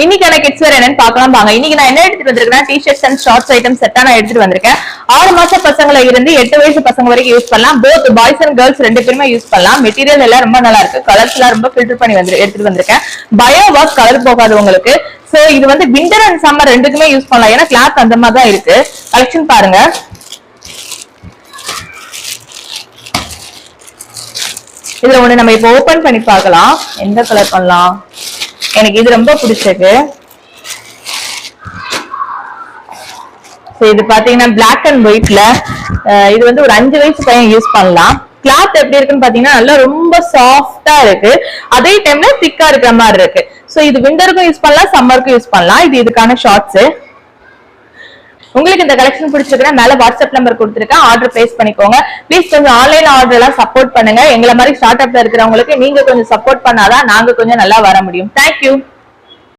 இன்னைக்கான கிட்ஸ் வேர் என்னன்னு பார்க்கலாம் வாங்க. இன்னைக்கு நான் என்ன எடுத்துட்டு வந்திருக்கேன், டி-ஷர்ட்ஸ் அண்ட் ஷார்ட்ஸ் ஐட்டம் செட்டா நான் எடுத்துட்டு வந்திருக்கேன். 6 மாச பசங்கள இருந்து 8 வயசு பசங்க வரைக்கும் யூஸ் பண்ணலாம். போத் பாய்ஸ் அண்ட் கேர்ள்ஸ் ரெண்டு பேருமே யூஸ் பண்ணலாம். மெட்டீரியல் எல்லாம் ரொம்ப நல்லா இருக்கு. கலர்ஸ் எல்லாம் ரொம்ப ஃபில்டர் பண்ணி எடுத்துட்டு வந்திருக்கேன். பயோ வாஷ், கலர் போகாது உங்களுக்கு. சோ இது வந்து விண்டர் அண்ட் சம்மர் ரெண்டுக்குமே யூஸ் பண்ணலாம். ஏன்னா கிளாத் அந்த மாதிரி தான் இருக்கு. கலெக்ஷன் பாருங்க. இதுல ஒண்ணு நம்ம இப்ப ஓபன் பண்ணி பார்க்கலாம். எந்த கலர் பண்ணலாம்? எனக்கு இது ரொம்ப பிடிச்சது. இது பாத்தீங்கன்னா பிளாக் அண்ட் ஒயிட்ல, இது வந்து ஒரு 5 வயசு பையன் யூஸ் பண்ணலாம். கிளாத் எப்படி இருக்குன்னு பாத்தீங்கன்னா நல்லா ரொம்ப சாஃப்டா இருக்கு, அதே டைம்ல திக்கா இருக்கிற மாதிரி இருக்கு. சோ இது விண்டருக்கும் யூஸ் பண்ணலாம், சம்மருக்கும் யூஸ் பண்ணலாம். இது இதுக்கான ஷார்ட்ஸ். உங்களுக்கு இந்த கலெக்ஷன் பிடிச்சிருக்குன்னா மேல வாட்ஸ்அப் நம்பர் கொடுத்துருக்கேன், ஆர்டர் பிளேஸ் பண்ணிக்கோங்க. ப்ளீஸ் கொஞ்சம் ஆன்லைன் ஆர்டர் எல்லாம் சப்போர்ட் பண்ணுங்க. எங்களை மாதிரி ஸ்டார்ட் அப்ல இருக்கிறவங்களுக்கு நீங்க கொஞ்சம் சப்போர்ட் பண்ணாதான் நாங்க கொஞ்சம் நல்லா வர முடியும். தேங்க்யூ.